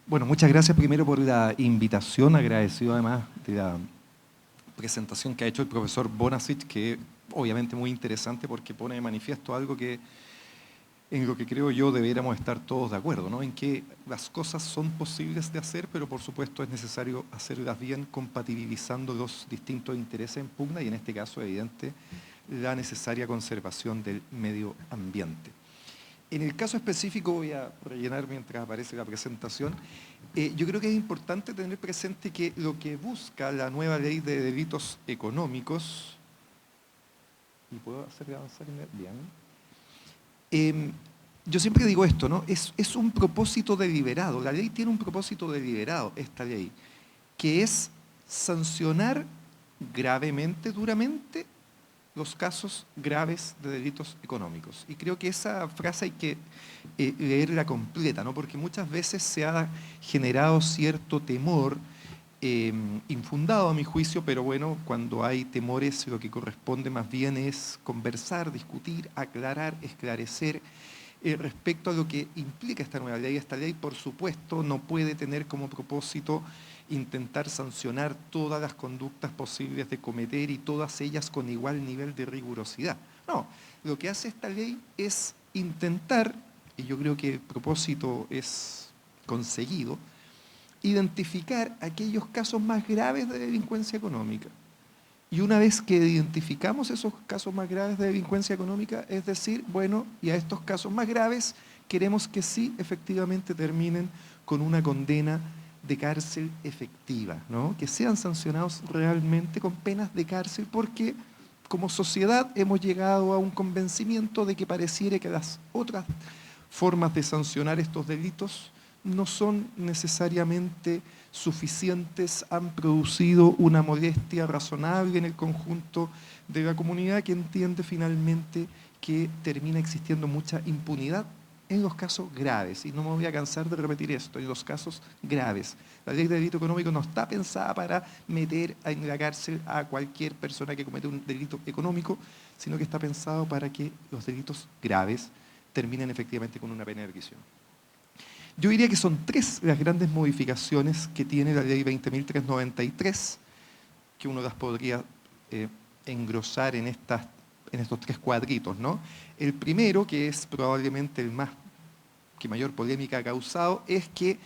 Bueno, muchas gracias primero por la invitación, agradecido además de la presentación que ha hecho el profesor Bonasic, que obviamente muy interesante porque pone de manifiesto algo que en lo que creo yo deberíamos estar todos de acuerdo, ¿no? En que las cosas son posibles de hacer, pero por supuesto es necesario hacerlas bien compatibilizando los distintos intereses en pugna y en este caso, evidente, la necesaria conservación del medio ambiente. En el caso específico, voy a rellenar mientras aparece la presentación, yo creo que es importante tener presente que lo que busca la nueva ley de delitos económicos, y puedo hacer avanzar bien, yo siempre digo esto, ¿no? Es un propósito deliberado, la ley tiene un propósito deliberado, esta ley, que es sancionar gravemente, duramente, los casos graves de delitos económicos. Y creo que esa frase hay que leerla completa, ¿no? Porque muchas veces se ha generado cierto temor infundado a mi juicio, pero bueno, cuando hay temores lo que corresponde más bien es conversar, discutir, aclarar, esclarecer respecto a lo que implica esta nueva ley. Esta ley, por supuesto, no puede tener como propósito intentar sancionar todas las conductas posibles de cometer y todas ellas con igual nivel de rigurosidad. No, lo que hace esta ley es intentar, y yo creo que el propósito es conseguido, identificar aquellos casos más graves de delincuencia económica. Y una vez que identificamos esos casos más graves de delincuencia económica, es decir, bueno, y a estos casos más graves queremos que sí efectivamente terminen con una condena de cárcel efectiva, ¿no? Que sean sancionados realmente con penas de cárcel, porque como sociedad hemos llegado a un convencimiento de que pareciera que las otras formas de sancionar estos delitos no son necesariamente suficientes, han producido una molestia razonable en el conjunto de la comunidad que entiende finalmente que termina existiendo mucha impunidad en los casos graves. Y no me voy a cansar de repetir esto, en los casos graves. La ley de delito económico no está pensada para meter en la cárcel a cualquier persona que comete un delito económico, sino que está pensado para que los delitos graves terminen efectivamente con una pena de prisión. Yo diría que son tres las grandes modificaciones que tiene la ley 20.393, que uno las podría engrosar en estos tres cuadritos, ¿no? El primero, que es probablemente el más que mayor polémica ha causado, es que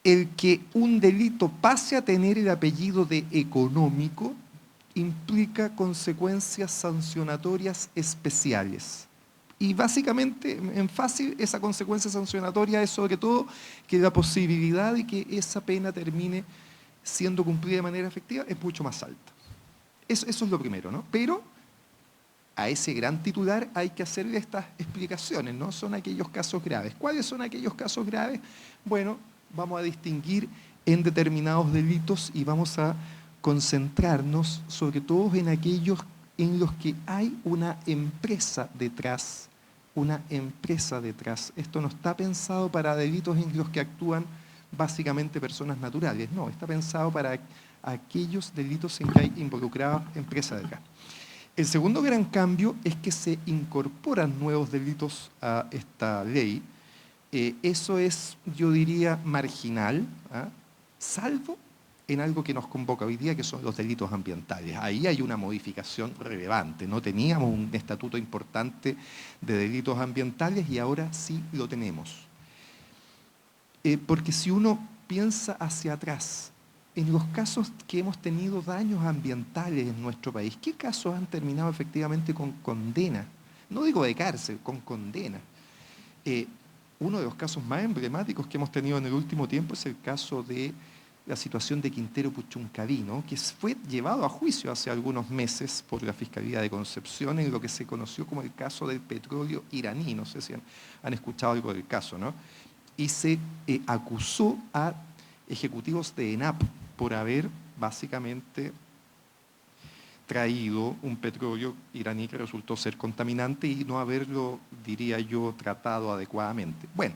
el que un delito pase a tener el apellido de económico implica consecuencias sancionatorias especiales. Y básicamente, en fácil, esa consecuencia sancionatoria es sobre todo que la posibilidad de que esa pena termine siendo cumplida de manera efectiva es mucho más alta. Eso es lo primero, ¿no? Pero a ese gran titular hay que hacerle estas explicaciones, ¿no? Son aquellos casos graves. ¿Cuáles son aquellos casos graves? Bueno, vamos a distinguir en determinados delitos y vamos a concentrarnos sobre todo en aquellos en los que hay una empresa detrás. Una empresa detrás. Esto no está pensado para delitos en los que actúan básicamente personas naturales, no, está pensado para aquellos delitos en que hay involucradas empresas detrás. El segundo gran cambio es que se incorporan nuevos delitos a esta ley. Eso es, yo diría, marginal, ¿ah? Salvo en algo que nos convoca hoy día, que son los delitos ambientales. Ahí hay una modificación relevante. No teníamos un estatuto importante de delitos ambientales y ahora sí lo tenemos. Porque si uno piensa hacia atrás, en los casos que hemos tenido daños ambientales en nuestro país, ¿qué casos han terminado efectivamente con condena? No digo de cárcel, con condena. Uno de los casos más emblemáticos que hemos tenido en el último tiempo es el caso de la situación de Quintero Puchuncaví, ¿no? Que fue llevado a juicio hace algunos meses por la Fiscalía de Concepción en lo que se conoció como el caso del petróleo iraní. No sé si han escuchado algo del caso, ¿no? Y se acusó a ejecutivos de ENAP por haber básicamente traído un petróleo iraní que resultó ser contaminante y no haberlo, diría yo, tratado adecuadamente. Bueno,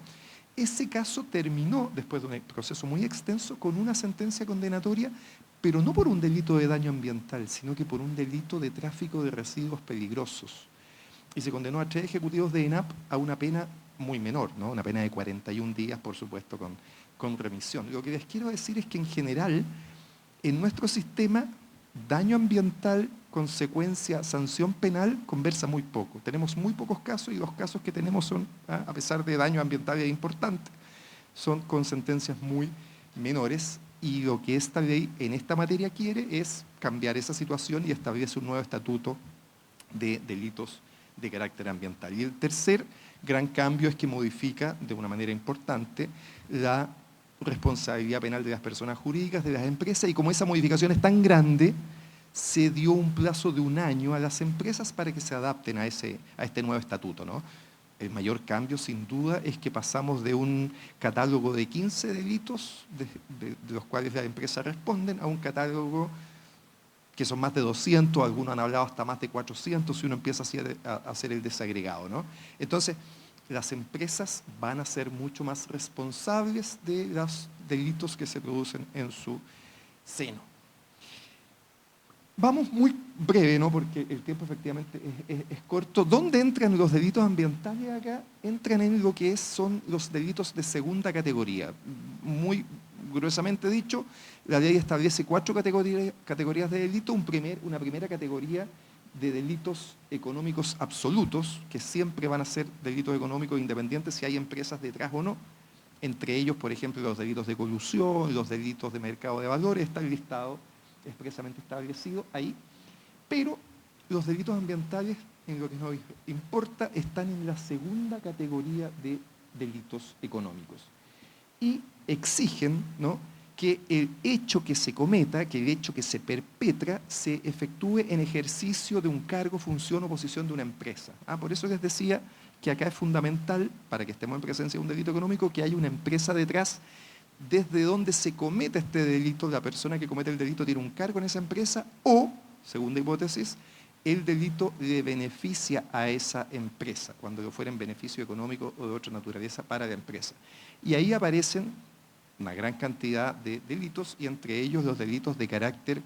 ese caso terminó, después de un proceso muy extenso, con una sentencia condenatoria, pero no por un delito de daño ambiental, sino que por un delito de tráfico de residuos peligrosos. Y se condenó a 3 ejecutivos de ENAP a una pena muy menor, ¿no? Una pena de 41 días, por supuesto, con remisión. Lo que les quiero decir es que en general, en nuestro sistema, daño ambiental, consecuencia, sanción penal, conversa muy poco. Tenemos muy pocos casos y los casos que tenemos son, a pesar de daño ambiental importante, son con sentencias muy menores, y lo que esta ley en esta materia quiere es cambiar esa situación y establece un nuevo estatuto de delitos de carácter ambiental. Y el tercer gran cambio es que modifica de una manera importante la responsabilidad penal de las personas jurídicas, de las empresas, y como esa modificación es tan grande, se dio un plazo de 1 año a las empresas para que se adapten a este nuevo estatuto, ¿no? El mayor cambio, sin duda, es que pasamos de un catálogo de 15 delitos, de los cuales las empresas responden, a un catálogo que son más de 200, algunos han hablado hasta más de 400, si uno empieza así a hacer el desagregado, ¿no? Entonces, las empresas van a ser mucho más responsables de los delitos que se producen en su seno. Vamos muy breve, ¿no? Porque el tiempo efectivamente es corto. ¿Dónde entran los delitos ambientales acá? Entran en lo que son los delitos de segunda categoría. Muy gruesamente dicho, la ley establece 4 categorías de delito. Una primera categoría de delitos económicos absolutos, que siempre van a ser delitos económicos independientes si hay empresas detrás o no. Entre ellos, por ejemplo, los delitos de colusión, los delitos de mercado de valores, están listados expresamente establecido ahí, pero los delitos ambientales, en lo que nos importa, están en la segunda categoría de delitos económicos y exigen, ¿no?, que el hecho que se cometa, que el hecho que se perpetra, se efectúe en ejercicio de un cargo, función o posición de una empresa. Por eso les decía que acá es fundamental, para que estemos en presencia de un delito económico, que haya una empresa detrás. Desde donde se comete este delito, la persona que comete el delito tiene un cargo en esa empresa, o, segunda hipótesis, el delito le beneficia a esa empresa, cuando lo fuera en beneficio económico o de otra naturaleza para la empresa. Y ahí aparecen una gran cantidad de delitos, y entre ellos los delitos de carácter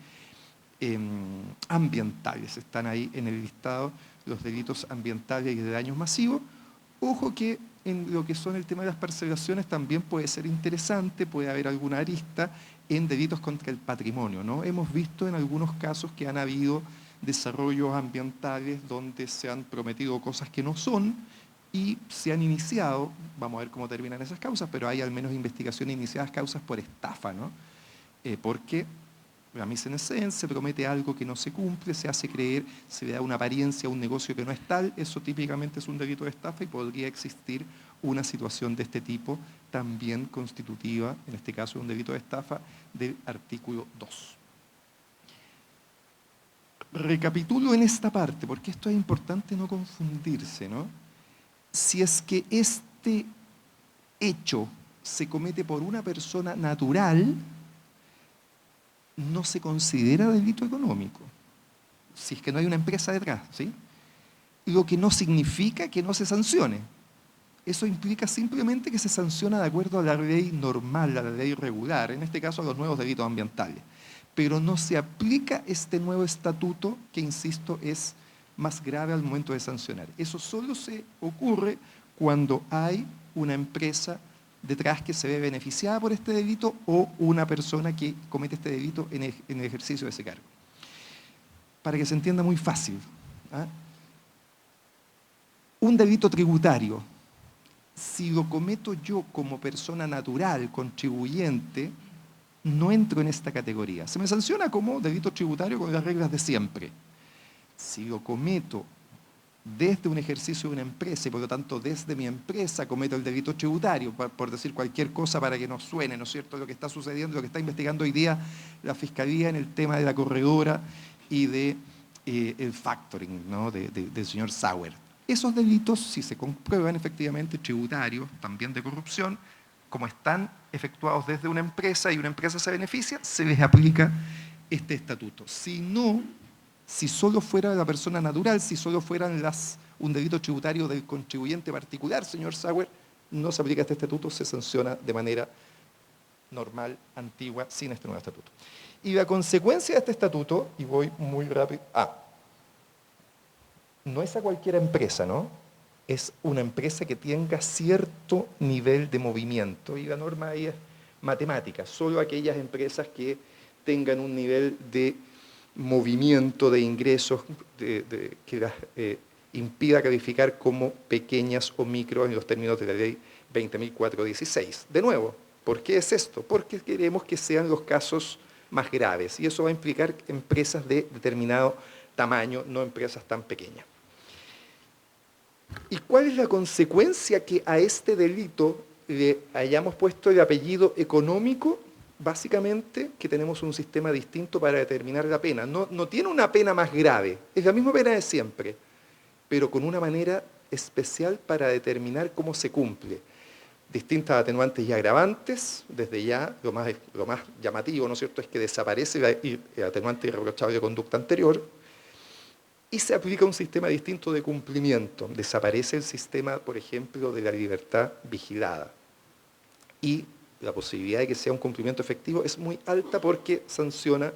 ambientales. Están ahí en el listado los delitos ambientales y de daños masivos. Ojo que en lo que son el tema de las parcelaciones también puede ser interesante, puede haber alguna arista en delitos contra el patrimonio, ¿no? Hemos visto en algunos casos que han habido desarrollos ambientales donde se han prometido cosas que no son y se han iniciado, vamos a ver cómo terminan esas causas, pero hay al menos investigaciones iniciadas, causas por estafa, ¿no? Porque la mise en scène, se promete algo que no se cumple, se hace creer, se le da una apariencia a un negocio que no es tal, eso típicamente es un delito de estafa y podría existir una situación de este tipo también constitutiva, en este caso un delito de estafa, del artículo 2. Recapitulo en esta parte, porque esto es importante no confundirse, ¿no? Si es que este hecho se comete por una persona natural, no se considera delito económico, si es que no hay una empresa detrás, ¿sí? Lo que no significa que no se sancione. Eso implica simplemente que se sanciona de acuerdo a la ley normal, a la ley regular, en este caso a los nuevos delitos ambientales. Pero no se aplica este nuevo estatuto que, insisto, es más grave al momento de sancionar. Eso solo se ocurre cuando hay una empresa detrás que se ve beneficiada por este delito o una persona que comete este delito en el ejercicio de ese cargo. Para que se entienda muy fácil, un delito tributario, si lo cometo yo como persona natural, contribuyente, no entro en esta categoría. Se me sanciona como delito tributario con las reglas de siempre. Si lo cometo desde un ejercicio de una empresa y por lo tanto desde mi empresa cometo el delito tributario, por decir cualquier cosa para que no suene, ¿no es cierto?, lo que está sucediendo, lo que está investigando hoy día la Fiscalía en el tema de la corredora y el factoring, ¿no?, del señor Sauer. Esos delitos, si se comprueban efectivamente tributarios, también de corrupción, como están efectuados desde una empresa y una empresa se beneficia, se les aplica este estatuto. Si no, si solo fuera la persona natural, si solo fueran un delito tributario del contribuyente particular, señor Sauer, no se aplica este estatuto, se sanciona de manera normal, antigua, sin este nuevo estatuto. Y la consecuencia de este estatuto, y voy muy rápido, no es a cualquier empresa, ¿no? es una empresa que tenga cierto nivel de movimiento, y la norma ahí es matemática, solo aquellas empresas que tengan un nivel de movimiento de ingresos que las impida calificar como pequeñas o micro en los términos de la ley 20.416. De nuevo, ¿por qué es esto? Porque queremos que sean los casos más graves, y eso va a implicar empresas de determinado tamaño, no empresas tan pequeñas. ¿Y cuál es la consecuencia que a este delito le hayamos puesto el apellido económico? Básicamente que tenemos un sistema distinto para determinar la pena. No tiene una pena más grave, es la misma pena de siempre, pero con una manera especial para determinar cómo se cumple. Distintas atenuantes y agravantes, desde ya lo más llamativo, ¿no es cierto?, es que desaparece el atenuante irreprochable de conducta anterior, y se aplica un sistema distinto de cumplimiento. Desaparece el sistema, por ejemplo, de la libertad vigilada. Y la posibilidad de que sea un cumplimiento efectivo es muy alta porque sanciona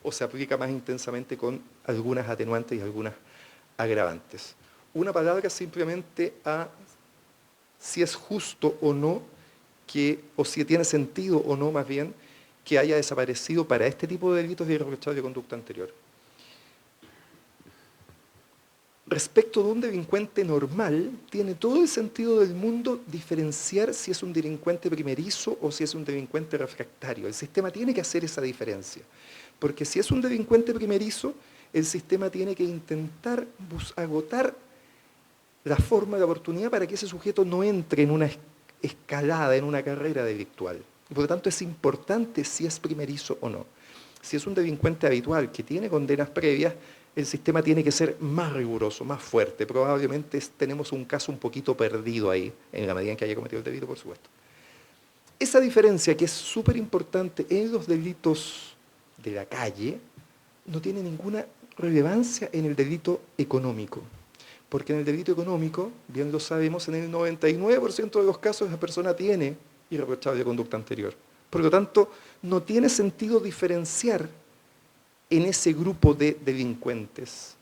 o se aplica más intensamente con algunas atenuantes y algunas agravantes. Una palabra simplemente a si es justo o no, o si tiene sentido o no, más bien, que haya desaparecido para este tipo de delitos de irreprochable conducta anterior. Respecto de un delincuente normal, tiene todo el sentido del mundo diferenciar si es un delincuente primerizo o si es un delincuente refractario. El sistema tiene que hacer esa diferencia, porque si es un delincuente primerizo, el sistema tiene que intentar agotar la forma de oportunidad para que ese sujeto no entre en una escalada, en una carrera delictual. Y por lo tanto es importante si es primerizo o no. Si es un delincuente habitual que tiene condenas previas, el sistema tiene que ser más riguroso, más fuerte. Probablemente tenemos un caso un poquito perdido ahí, en la medida en que haya cometido el delito, por supuesto. Esa diferencia, que es súper importante en los delitos de la calle, no tiene ninguna relevancia en el delito económico. Porque en el delito económico, bien lo sabemos, en el 99% de los casos la persona tiene irreprochable conducta anterior. Por lo tanto, no tiene sentido diferenciar en ese grupo de delincuentes.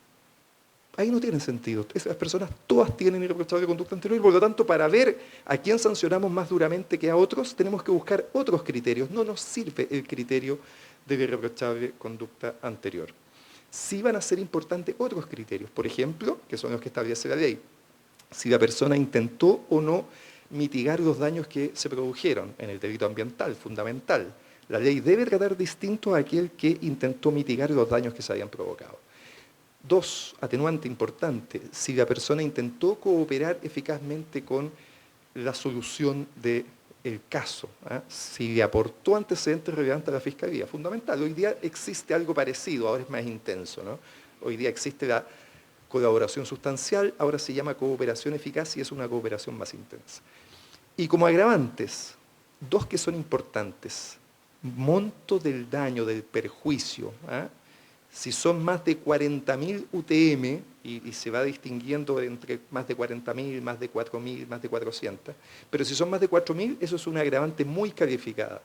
Ahí no tiene sentido. Esas personas todas tienen irreprochable conducta anterior, y por lo tanto, para ver a quién sancionamos más duramente que a otros, tenemos que buscar otros criterios. No nos sirve el criterio de la irreprochable conducta anterior. Sí van a ser importantes otros criterios, por ejemplo, que son los que establece la ley. Si la persona intentó o no mitigar los daños que se produjeron en el delito ambiental, fundamental. La ley debe tratar distinto a aquel que intentó mitigar los daños que se habían provocado. 2, atenuante importante, si la persona intentó cooperar eficazmente con la solución del caso, si le aportó antecedentes relevantes a la Fiscalía, fundamental. Hoy día existe algo parecido, ahora es más intenso, ¿no? Hoy día existe la colaboración sustancial, ahora se llama cooperación eficaz y es una cooperación más intensa. Y como agravantes, 2 que son importantes: monto del daño, del perjuicio. Si son más de 40.000 UTM, y se va distinguiendo entre más de 40.000, más de 4.000, más de 400, pero si son más de 4.000, eso es una agravante muy calificada.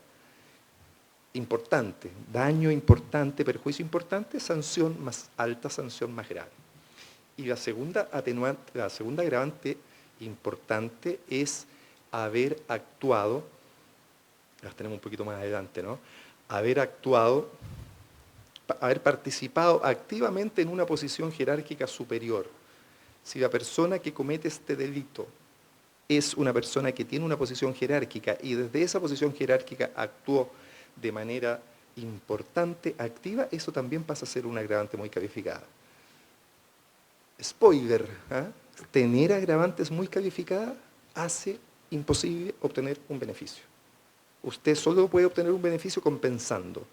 Importante, daño importante, perjuicio importante, sanción más alta, sanción más grave. Y la segunda agravante importante es haber actuado, las tenemos un poquito más adelante, ¿no? Haber participado activamente en una posición jerárquica superior. Si la persona que comete este delito es una persona que tiene una posición jerárquica y desde esa posición jerárquica actuó de manera importante, activa, eso también pasa a ser una agravante muy calificada. Spoiler, tener agravantes muy calificadas hace imposible obtener un beneficio. Usted solo puede obtener un beneficio compensando.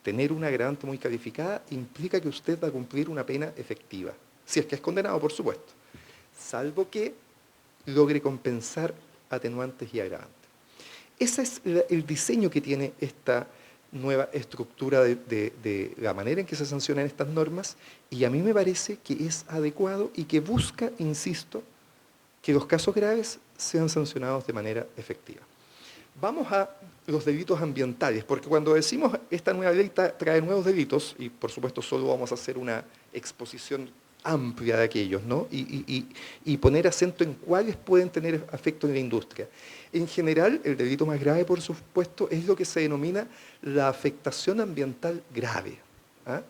Tener una agravante muy calificada implica que usted va a cumplir una pena efectiva, si es que es condenado, por supuesto, salvo que logre compensar atenuantes y agravantes. Ese es el diseño que tiene esta nueva estructura de la manera en que se sancionan estas normas, y a mí me parece que es adecuado y que busca, insisto, que los casos graves sean sancionados de manera efectiva. Vamos a los delitos ambientales, porque cuando decimos esta nueva ley trae nuevos delitos, y por supuesto solo vamos a hacer una exposición amplia de aquellos, ¿no? Y poner acento en cuáles pueden tener efecto en la industria. En general, el delito más grave, por supuesto, es lo que se denomina la afectación ambiental grave. ¿Ah?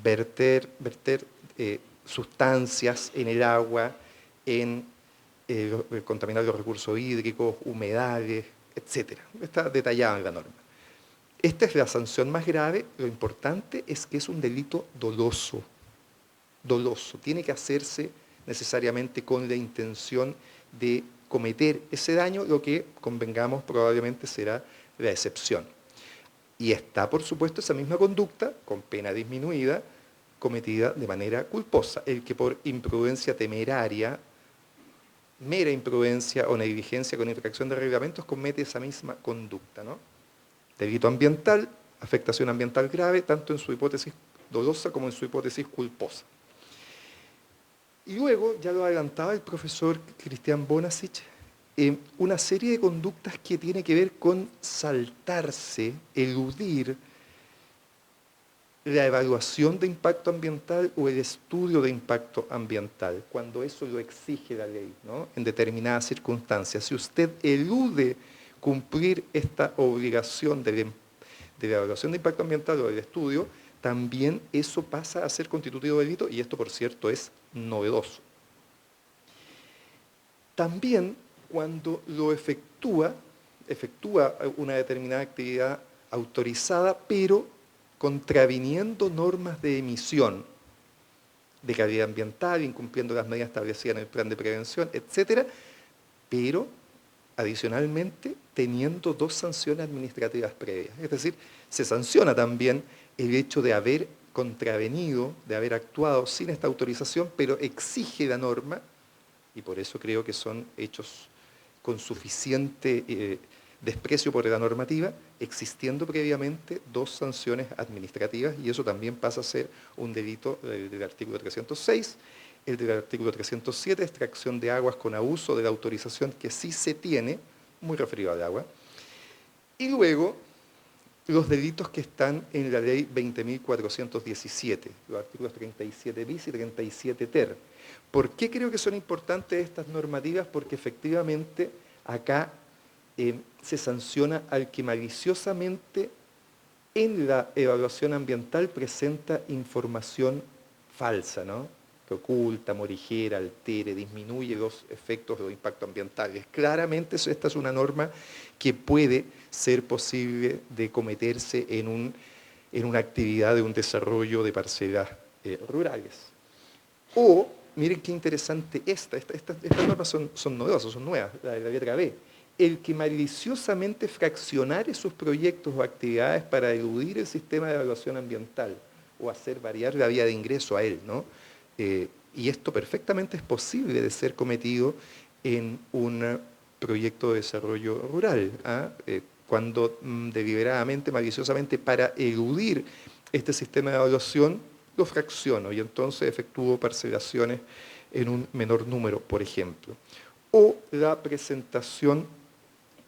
Verter sustancias en el agua, en contaminar los recursos hídricos, humedales, etc. Está detallado en la norma. Esta es la sanción más grave. Lo importante es que es un delito doloso. Doloso. Tiene que hacerse necesariamente con la intención de cometer ese daño, lo que, convengamos, probablemente será la excepción. Y está, por supuesto, esa misma conducta, con pena disminuida, cometida de manera culposa. El que por imprudencia temeraria, mera imprudencia o negligencia con infracción de reglamentos comete esa misma conducta, ¿no? Delito ambiental, afectación ambiental grave, tanto en su hipótesis dolosa como en su hipótesis culposa. Y luego, ya lo adelantaba el profesor Cristian Bonasich, una serie de conductas que tiene que ver con saltarse, eludir la evaluación de impacto ambiental o el estudio de impacto ambiental, cuando eso lo exige la ley, ¿no? En determinadas circunstancias. Si usted elude cumplir esta obligación de la evaluación de impacto ambiental o del estudio, también eso pasa a ser constitutivo de delito, y esto, por cierto, es novedoso. También, cuando lo efectúa una determinada actividad autorizada, pero contraviniendo normas de emisión de calidad ambiental, incumpliendo las medidas establecidas en el plan de prevención, etcétera, pero adicionalmente teniendo 2 sanciones administrativas previas. Es decir, se sanciona también el hecho de haber contravenido, de haber actuado sin esta autorización, pero exige la norma, y por eso creo que son hechos con suficiente desprecio por la normativa, existiendo previamente 2 sanciones administrativas, y eso también pasa a ser un delito del artículo 306, el del artículo 307, extracción de aguas con abuso de la autorización que sí se tiene, muy referido al agua, y luego los delitos que están en la ley 20.417, los artículos 37 bis y 37 ter. ¿Por qué creo que son importantes estas normativas? Porque efectivamente acá se sanciona al que maliciosamente en la evaluación ambiental presenta información falsa, ¿no? Que oculta, morigera, altere, disminuye los efectos de los impactos ambientales. Claramente esta es una norma que puede ser posible de cometerse en una actividad de un desarrollo de parcelas rurales. O, miren qué interesante estas normas son novedosas, son nuevas, la de la letra B. El que maliciosamente fraccionare sus proyectos o actividades para eludir el sistema de evaluación ambiental o hacer variar la vía de ingreso a él, ¿no? Y esto perfectamente es posible de ser cometido en un proyecto de desarrollo rural, ¿ah? Cuando deliberadamente, maliciosamente, para eludir este sistema de evaluación, lo fracciono y entonces efectúo parcelaciones en un menor número, por ejemplo. O la presentación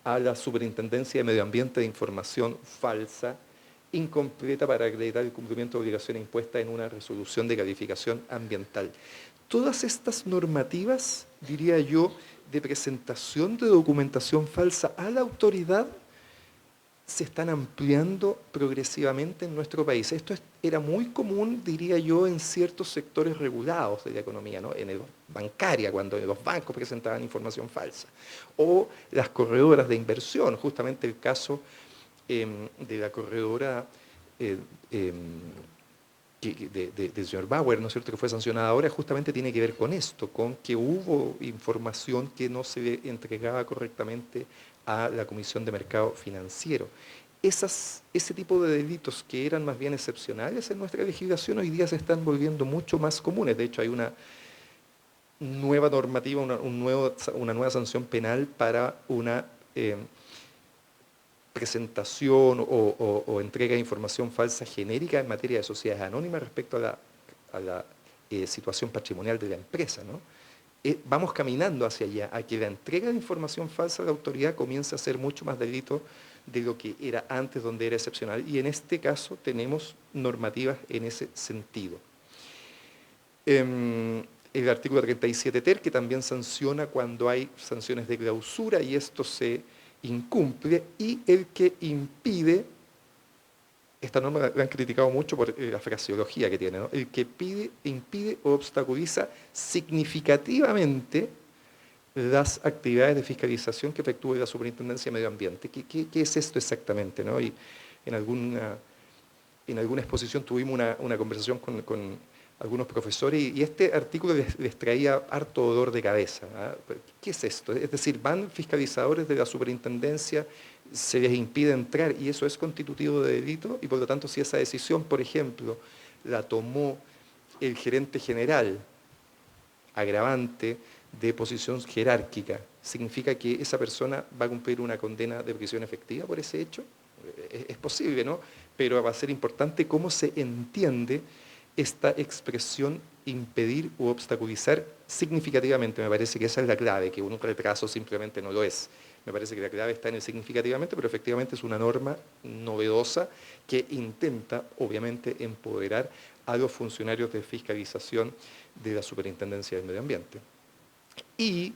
a la Superintendencia de Medio Ambiente de información falsa, incompleta para acreditar el cumplimiento de obligaciones impuestas en una resolución de calificación ambiental. Todas estas normativas, diría yo, de presentación de documentación falsa a la autoridad, se están ampliando progresivamente en nuestro país. Esto era muy común, diría yo, en ciertos sectores regulados de la economía, ¿no? En el bancaria, cuando los bancos presentaban información falsa, o las corredoras de inversión, justamente el caso de la corredora del señor Bauer, ¿no es cierto?, que fue sancionada ahora, justamente tiene que ver con esto, con que hubo información que no se le entregaba correctamente a la Comisión de Mercado Financiero. Ese tipo de delitos que eran más bien excepcionales en nuestra legislación hoy día se están volviendo mucho más comunes. De hecho, hay una nueva normativa, una nueva sanción penal para una presentación o entrega de información falsa genérica en materia de sociedades anónimas respecto a la situación patrimonial de la empresa, ¿no? Vamos caminando hacia allá, a que la entrega de información falsa a la autoridad comience a ser mucho más delito de lo que era antes, donde era excepcional, y en este caso tenemos normativas en ese sentido. El artículo 37 ter, que también sanciona cuando hay sanciones de clausura y esto se incumple, y el que impide, esta norma la han criticado mucho por la fraseología que tiene, ¿no? El que impide o obstaculiza significativamente las actividades de fiscalización que efectúe la Superintendencia de Medio Ambiente. ¿Qué es esto exactamente, no? Y en alguna exposición tuvimos una conversación con algunos profesores y este artículo les traía harto dolor de cabeza. ¿Ah? ¿Qué es esto? Es decir, van fiscalizadores de la superintendencia, se les impide entrar y eso es constitutivo de delito y por lo tanto si esa decisión, por ejemplo, la tomó el gerente general, agravante de posición jerárquica, ¿significa que esa persona va a cumplir una condena de prisión efectiva por ese hecho? Es posible, ¿no? Pero va a ser importante cómo se entiende esta expresión impedir u obstaculizar significativamente. Me parece que esa es la clave, que un retraso simplemente no lo es. Me parece que la clave está en el significativamente, pero efectivamente es una norma novedosa que intenta, obviamente, empoderar a los funcionarios de fiscalización de la Superintendencia del Medio Ambiente. Y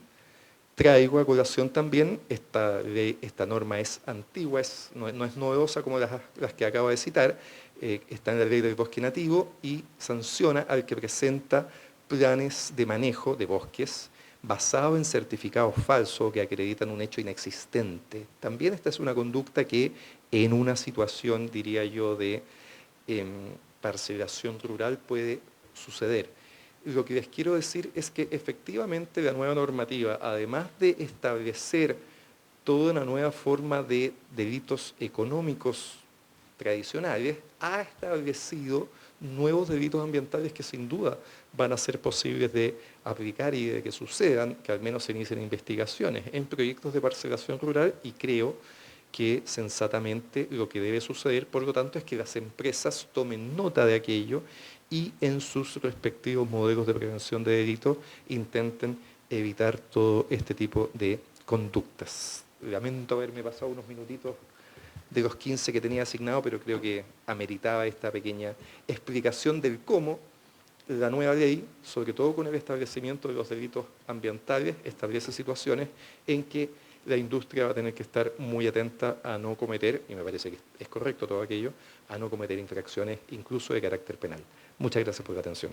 traigo a colación también, esta norma es antigua, no es novedosa como las que acabo de citar, está en la ley del bosque nativo y sanciona al que presenta planes de manejo de bosques basados en certificados falsos que acreditan un hecho inexistente. También esta es una conducta que en una situación, diría yo, de parcelación rural puede suceder. Lo que les quiero decir es que efectivamente la nueva normativa, además de establecer toda una nueva forma de delitos económicos tradicionales, ha establecido nuevos delitos ambientales que sin duda van a ser posibles de aplicar y de que sucedan, que al menos se inicien investigaciones en proyectos de parcelación rural y creo que sensatamente lo que debe suceder, por lo tanto, es que las empresas tomen nota de aquello y en sus respectivos modelos de prevención de delitos intenten evitar todo este tipo de conductas. Lamento haberme pasado unos minutitos de los 15 que tenía asignado, pero creo que ameritaba esta pequeña explicación del cómo la nueva ley, sobre todo con el establecimiento de los delitos ambientales, establece situaciones en que la industria va a tener que estar muy atenta a no cometer, y me parece que es correcto todo aquello, a no cometer infracciones incluso de carácter penal. Muchas gracias por la atención.